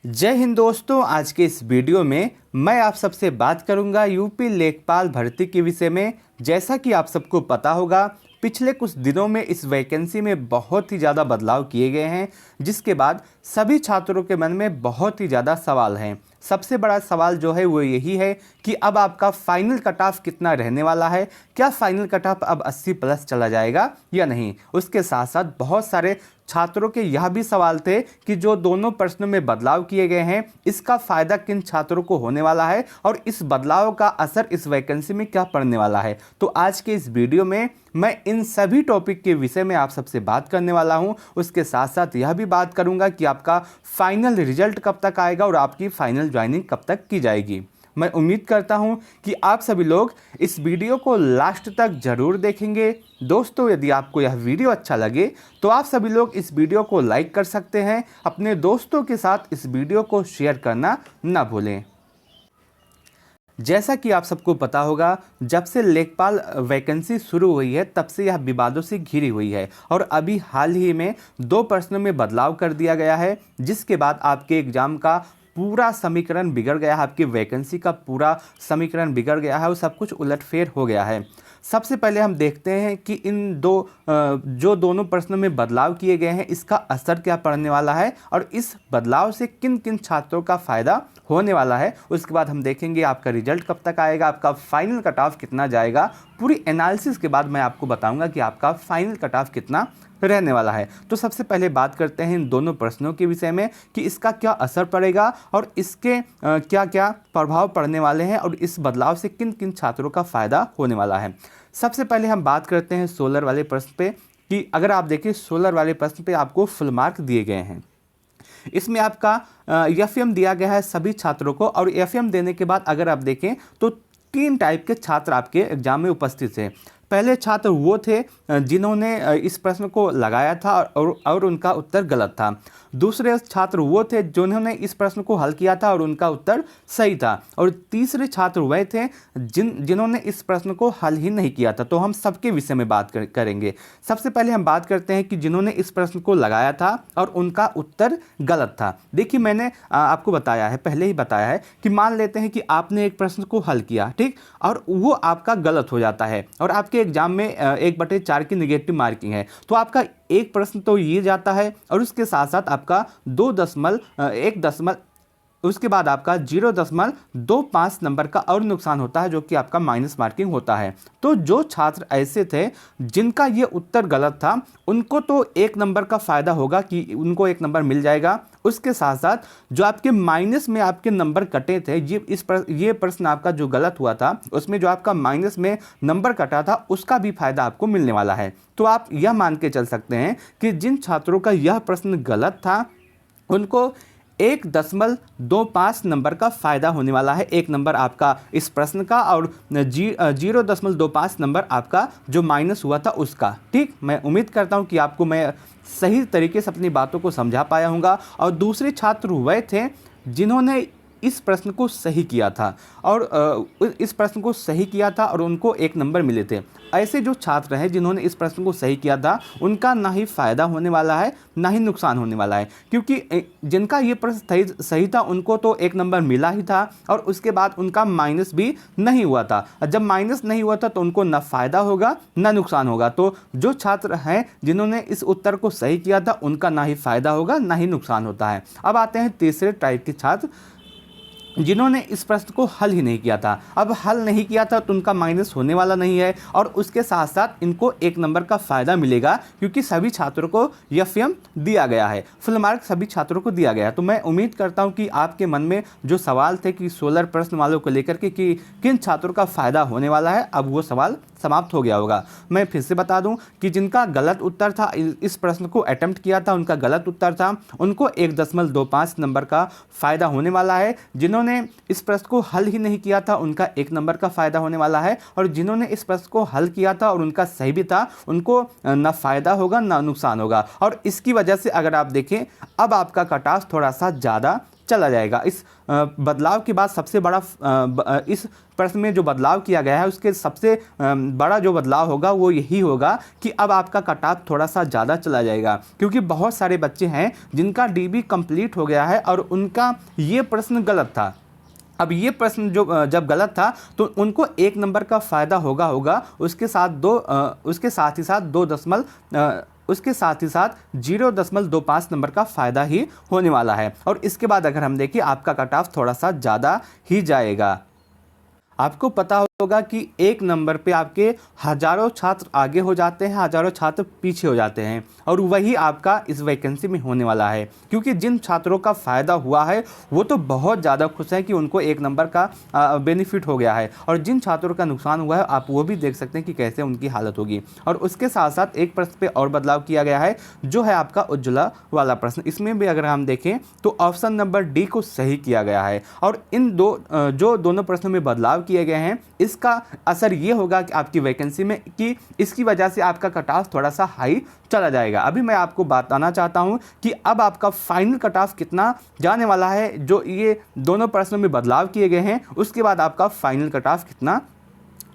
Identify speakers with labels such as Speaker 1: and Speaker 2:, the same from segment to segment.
Speaker 1: जय हिंद दोस्तों। आज के इस वीडियो में मैं आप सबसे बात करूंगा यूपी लेखपाल भर्ती के विषय में। जैसा कि आप सबको पता होगा, पिछले कुछ दिनों में इस वैकेंसी में बहुत ही ज़्यादा बदलाव किए गए हैं, जिसके बाद सभी छात्रों के मन में बहुत ही ज़्यादा सवाल हैं। सबसे बड़ा सवाल जो है वो यही है कि अब आपका फाइनल कट ऑफ कितना रहने वाला है। क्या फाइनल कट ऑफ अब 80 प्लस चला जाएगा या नहीं। उसके साथ साथ बहुत सारे छात्रों के यह भी सवाल थे कि जो दोनों प्रश्नों में बदलाव किए गए हैं, इसका फ़ायदा किन छात्रों को होने वाला है और इस बदलाव का असर इस वैकेंसी में क्या पड़ने वाला है। तो आज के इस वीडियो में मैं इन सभी टॉपिक के विषय में आप सबसे बात करने वाला हूं। उसके साथ साथ यह भी बात करूंगा कि आपका फाइनल रिजल्ट कब तक आएगा और आपकी फाइनल ज्वाइनिंग कब तक की जाएगी। मैं उम्मीद करता हूं कि आप सभी लोग इस वीडियो को लास्ट तक ज़रूर देखेंगे। दोस्तों, यदि आपको यह वीडियो अच्छा लगे तो आप सभी लोग इस वीडियो को लाइक कर सकते हैं। अपने दोस्तों के साथ इस वीडियो को शेयर करना ना भूलें। जैसा कि आप सबको पता होगा, जब से लेखपाल वैकेंसी शुरू हुई है तब से यह विवादों से घिरी हुई है और अभी हाल ही में 2 प्रश्नों में बदलाव कर दिया गया है, जिसके बाद आपके एग्ज़ाम का पूरा समीकरण बिगड़ गया है। आपकी वैकेंसी का पूरा समीकरण बिगड़ गया है और सब कुछ उलटफेर हो गया है। सबसे पहले हम देखते हैं कि इन जो दोनों प्रश्नों में बदलाव किए गए हैं, इसका असर क्या पड़ने वाला है और इस बदलाव से किन किन छात्रों का फ़ायदा होने वाला है। उसके बाद हम देखेंगे आपका रिजल्ट कब तक आएगा, आपका फाइनल कट ऑफ कितना जाएगा। पूरी एनालिसिस के बाद मैं आपको बताऊंगा कि आपका फाइनल कट ऑफ कितना रहने वाला है। तो सबसे पहले बात करते हैं इन दोनों प्रश्नों के विषय में कि इसका क्या असर पड़ेगा और इसके क्या क्या प्रभाव पड़ने वाले हैं और इस बदलाव से किन किन छात्रों का फ़ायदा होने वाला है। सबसे पहले हम बात करते हैं 16 वाले प्रश्न पे कि अगर आप देखें 16 वाले प्रश्न पे आपको फुल मार्क दिए गए हैं। इसमें आपका एफएम दिया गया है सभी छात्रों को और एफएम देने के बाद अगर आप देखें तो 3 टाइप के छात्र आपके एग्जाम में उपस्थित थे। पहले छात्र वो थे जिन्होंने इस प्रश्न को लगाया था और उनका उत्तर गलत था। दूसरे छात्र वो थे जिन्होंने इस प्रश्न को हल किया था और उनका उत्तर सही था। और तीसरे छात्र वह थे जिन्होंने इस प्रश्न को हल ही नहीं किया था। तो हम सबके विषय में बात करेंगे। सबसे पहले हम बात करते हैं कि जिन्होंने इस प्रश्न को लगाया था और उनका उत्तर गलत था। देखिए, मैंने आपको बताया है, पहले ही बताया है कि मान लेते हैं कि आपने एक प्रश्न को हल किया, ठीक, और वो आपका गलत हो जाता है और आपके एग्जाम में 1/4 की नेगेटिव मार्किंग है, तो आपका एक प्रश्न तो ये जाता है और उसके साथ साथ आपका 2.1 उसके बाद आपका 0.25 नंबर का और नुकसान होता है, जो कि आपका माइनस मार्किंग होता है। तो जो छात्र ऐसे थे जिनका ये उत्तर गलत था, उनको तो 1 नंबर का फ़ायदा होगा कि उनको 1 नंबर मिल जाएगा। उसके साथ साथ जो आपके माइनस में आपके नंबर कटे थे, ये प्रश्न आपका जो गलत हुआ था उसमें जो आपका माइनस में नंबर कटा था, उसका भी फायदा आपको मिलने वाला है। तो आप यह मान के चल सकते हैं कि जिन छात्रों का यह प्रश्न गलत था उनको 1.25 नंबर का फ़ायदा होने वाला है। 1 नंबर आपका इस प्रश्न का और 0.25 नंबर आपका जो माइनस हुआ था उसका। ठीक, मैं उम्मीद करता हूं कि आपको मैं सही तरीके से अपनी बातों को समझा पाया हूँगा। और दूसरे छात्र वह थे जिन्होंने इस प्रश्न को सही किया था और इस प्रश्न को सही किया था और उनको 1 नंबर मिले थे। ऐसे जो छात्र हैं जिन्होंने इस प्रश्न को सही किया था, उनका ना ही फ़ायदा होने वाला है ना ही नुकसान होने वाला है, क्योंकि जिनका ये प्रश्न सही था उनको तो 1 नंबर मिला ही था और उसके बाद उनका माइनस भी नहीं हुआ था। जब माइनस नहीं हुआ था तो उनको ना फ़ायदा होगा ना नुकसान होगा। तो जो छात्र हैं जिन्होंने इस उत्तर को सही किया था, उनका ना ही फ़ायदा होगा ना ही नुकसान होता है। अब आते हैं तीसरे टाइप के छात्र जिन्होंने इस प्रश्न को हल ही नहीं किया था। अब हल नहीं किया था तो उनका माइनस होने वाला नहीं है और उसके साथ साथ इनको 1 नंबर का फ़ायदा मिलेगा, क्योंकि सभी छात्रों को एफएम दिया गया है, फुल मार्क सभी छात्रों को दिया गया है। तो मैं उम्मीद करता हूं कि आपके मन में जो सवाल थे कि 16 प्रश्न वालों को लेकर के कि किन छात्रों का फ़ायदा होने वाला है, अब वो सवाल समाप्त हो गया होगा। मैं फिर से बता दूं कि जिनका गलत उत्तर था, इस प्रश्न को अटेम्प्ट किया था, उनका गलत उत्तर था, उनको 1.25 नंबर का फ़ायदा होने वाला है। जिन्होंने इस प्रश्न को हल ही नहीं किया था, उनका 1 नंबर का फ़ायदा होने वाला है और जिन्होंने इस प्रश्न को हल किया था और उनका सही भी था, उनको ना फ़ायदा होगा ना नुकसान होगा। और इसकी वजह से अगर आप देखें, अब आपका कट ऑफ थोड़ा सा ज़्यादा चला जाएगा। इस बदलाव के बाद सबसे बड़ा इस प्रश्न में जो बदलाव किया गया है उसके सबसे बड़ा जो बदलाव होगा वो यही होगा कि अब आपका कट ऑफ थोड़ा सा ज़्यादा चला जाएगा, क्योंकि बहुत सारे बच्चे हैं जिनका डीबी कंप्लीट हो गया है और उनका ये प्रश्न गलत था। अब ये प्रश्न जो जब गलत था तो उनको 1 नंबर का फ़ायदा होगा उसके साथ ही साथ 0.25 नंबर का फ़ायदा ही होने वाला है। और इसके बाद अगर हम देखें आपका कट ऑफ थोड़ा सा ज़्यादा ही जाएगा। आपको पता होगा कि 1 नंबर पे आपके हज़ारों छात्र आगे हो जाते हैं, हज़ारों छात्र पीछे हो जाते हैं, और वही आपका इस वैकेंसी में होने वाला है। क्योंकि जिन छात्रों का फ़ायदा हुआ है वो तो बहुत ज़्यादा खुश हैं कि उनको 1 नंबर का बेनिफिट हो गया है, और जिन छात्रों का नुकसान हुआ है आप वो भी देख सकते हैं कि कैसे उनकी हालत होगी। और उसके साथ साथ एक प्रश्न पे और बदलाव किया गया है जो है आपका उज्ज्वला वाला प्रश्न। इसमें भी अगर हम देखें तो ऑप्शन नंबर डी को सही किया गया है, और इन जो दोनों प्रश्नों में बदलाव किए गए हैं इसका असर ये होगा कि आपकी वैकेंसी में कि इसकी वजह से आपका कट ऑफ थोड़ा सा हाई चला जाएगा। अभी मैं आपको बताना चाहता हूं कि अब आपका फाइनल कट ऑफ कितना जाने वाला है। जो ये दोनों प्रश्नों में बदलाव किए गए हैं उसके बाद आपका फाइनल कट ऑफ कितना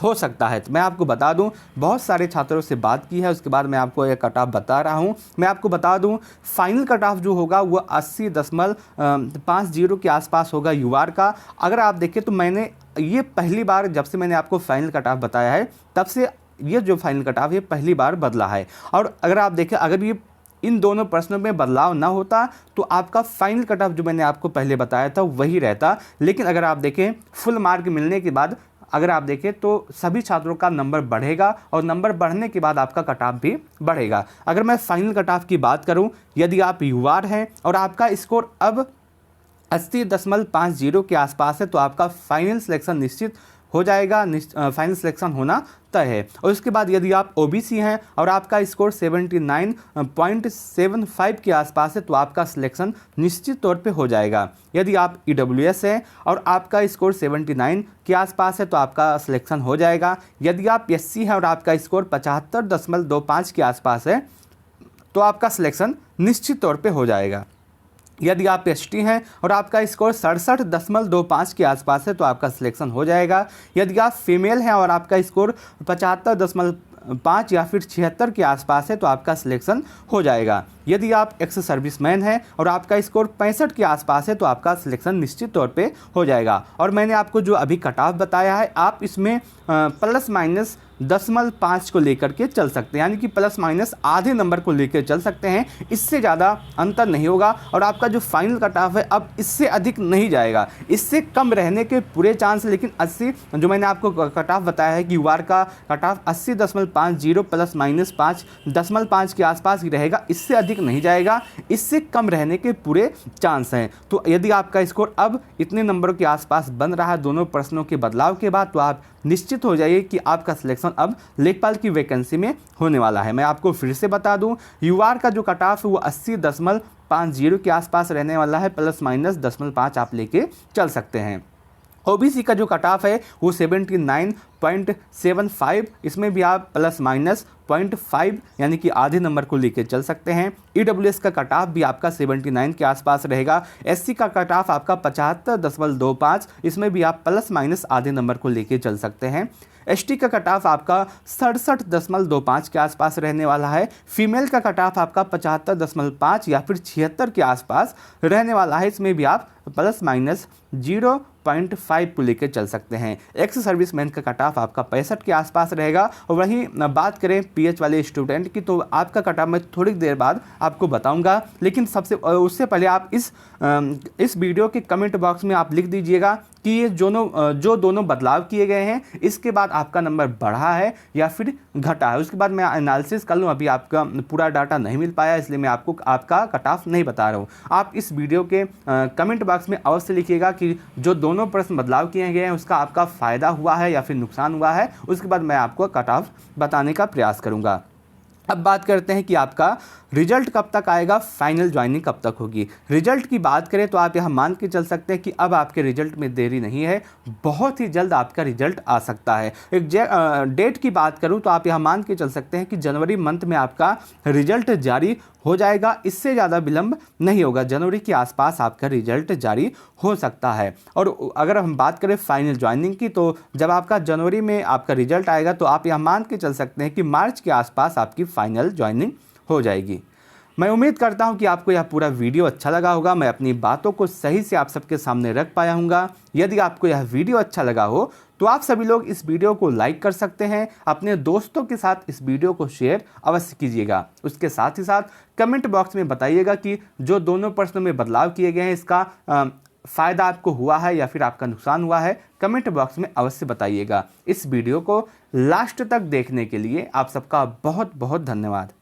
Speaker 1: हो सकता है। तो मैं आपको बता दूं, बहुत सारे छात्रों से बात की है, उसके बाद मैं आपको ये कट ऑफ बता रहा हूं। मैं आपको बता दूं फाइनल कट ऑफ जो होगा वो 80.50 के आसपास होगा यूआर का। अगर आप देखें तो मैंने ये पहली बार जब से मैंने आपको फाइनल कट ऑफ बताया है तब से ये जो फाइनल कट ऑफ ये पहली बार बदला है। और अगर आप देखें अगर ये इन दोनों प्रश्नों में बदलाव ना होता तो आपका फाइनल कट ऑफ जो मैंने आपको पहले बताया था वही रहता। लेकिन अगर आप देखें फुल मार्क मिलने के बाद अगर आप देखें तो सभी छात्रों का नंबर बढ़ेगा, और नंबर बढ़ने के बाद आपका कट ऑफ भी बढ़ेगा। अगर मैं फाइनल कट ऑफ की बात करूं, यदि आप यूआर हैं और आपका स्कोर अब 80.50 के आसपास है तो आपका फाइनल सिलेक्शन निश्चित हो जाएगा, फाइनल सिलेक्शन होना तय है। और उसके बाद यदि आप ओबीसी हैं और आपका स्कोर 79.75 के आसपास है तो आपका सिलेक्शन निश्चित तौर पे हो जाएगा। यदि आप ईडब्ल्यूएस हैं और आपका स्कोर 79 के आसपास है तो आपका सिलेक्शन हो जाएगा। यदि आप एससी हैं और आपका स्कोर 75.25 के आसपास है तो आपका सिलेक्शन निश्चित तौर पे हो जाएगा। यदि आप एसटी हैं और आपका स्कोर 67.25 के आसपास है तो आपका सिलेक्शन हो जाएगा। यदि आप फीमेल हैं और आपका स्कोर 75.5 या फिर 76 के आसपास है तो आपका सिलेक्शन हो जाएगा। यदि आप एक्स सर्विसमैन हैं और आपका स्कोर 65 के आसपास है तो आपका सिलेक्शन निश्चित तौर पे हो जाएगा। और मैंने आपको जो अभी कट ऑफ बताया है आप इसमें प्लस माइनस 0.5 को लेकर के चल सकते हैं, यानी कि प्लस माइनस आधे नंबर को लेकर चल सकते हैं। इससे ज़्यादा अंतर नहीं होगा और आपका जो फाइनल कट ऑफ है अब इससे अधिक नहीं जाएगा, इससे कम रहने के पूरे चांस। लेकिन 80 जो मैंने आपको कट ऑफ बताया है कि यूआर का कट ऑफ 80.50 प्लस माइनस 5.5 के आसपास ही रहेगा, इससे अधिक नहीं जाएगा, इससे कम रहने के पूरे चांस हैं। तो यदि आपका स्कोर अब इतने नंबरों के आसपास बन रहा है दोनों प्रश्नों के बदलाव के बाद तो आप निश्चित हो जाइए कि आपका सिलेक्शन अब लेखपाल की वैकेंसी में होने वाला है। मैं आपको फिर से बता दूं यूआर का जो कट ऑफ है वो 80.50 के आसपास रहने वाला है, प्लस माइनस 0.5 आप लेके चल सकते हैं। ओबीसी का जो कट ऑफ है वो 79.75, इसमें भी आप प्लस माइनस 0.5 यानी कि आधे नंबर को लेकर चल सकते हैं। ईडब्ल्यूएस का कट ऑफ भी आपका 79 के आसपास रहेगा। एससी का कट ऑफ आपका 75.25, इसमें भी आप प्लस माइनस आधे नंबर को लेकर चल सकते हैं। एसटी का कट ऑफ आपका 67.25 के आसपास रहने वाला है। फीमेल का कट ऑफ आपका 75.5 या फिर 76 के आसपास रहने वाला है, इसमें भी आप प्लस माइनस 0.5 को लेकर चल सकते हैं। एक्स सर्विसमैन का कट ऑफ आपका 65 के आसपास रहेगा। और वहीं बात करें पीएच वाले स्टूडेंट की तो आपका कट ऑफ मैं थोड़ी देर बाद आपको बताऊंगा, लेकिन उससे पहले आप इस वीडियो के कमेंट बॉक्स में आप लिख दीजिएगा कि ये जो दोनों बदलाव किए गए हैं इसके बाद आपका नंबर बढ़ा है या फिर घटा है। उसके बाद मैं एनालिसिस कर लूँ, अभी आपका पूरा डाटा नहीं मिल पाया इसलिए मैं आपको आपका कट ऑफ नहीं बता रहा हूँ। आप इस वीडियो के कमेंट बॉक्स में अवश्य लिखिएगा कि जो दोनों प्रश्न बदलाव किए गए हैं उसका आपका फ़ायदा हुआ है या फिर नुकसान हुआ है। उसके बाद मैं आपको कट ऑफ बताने का प्रयास करूँगा। अब बात करते हैं कि आपका रिजल्ट कब तक आएगा, फाइनल ज्वाइनिंग कब तक होगी। रिजल्ट की बात करें तो आप यहाँ मान के चल सकते हैं कि अब आपके रिजल्ट में देरी नहीं है, बहुत ही जल्द आपका रिजल्ट आ सकता है। एक डेट की बात करूं तो आप यहाँ मान के चल सकते हैं कि जनवरी मंथ में आपका रिजल्ट जारी हो जाएगा, इससे ज़्यादा विलंब नहीं होगा। जनवरी के आसपास आपका रिजल्ट जारी हो सकता है। और अगर हम बात करें फाइनल ज्वाइनिंग की, तो जब आपका जनवरी में आपका रिजल्ट आएगा तो आप यहाँ मान के चल सकते हैं कि मार्च के आसपास आपकी फाइनल ज्वाइनिंग हो जाएगी। मैं उम्मीद करता हूं कि आपको यह पूरा वीडियो अच्छा लगा होगा। मैं अपनी बातों को सही से आप सबके सामने रख पाया हूँगा। यदि आपको यह वीडियो अच्छा लगा हो तो आप सभी लोग इस वीडियो को लाइक कर सकते हैं, अपने दोस्तों के साथ इस वीडियो को शेयर अवश्य कीजिएगा। उसके साथ ही साथ कमेंट बॉक्स में बताइएगा कि जो दोनों प्रश्नों में बदलाव किए गए हैं इसका फ़ायदा आपको हुआ है या फिर आपका नुकसान हुआ है। कमेंट बॉक्स में अवश्य बताइएगा। इस वीडियो को लास्ट तक देखने के लिए आप सबका बहुत बहुत धन्यवाद।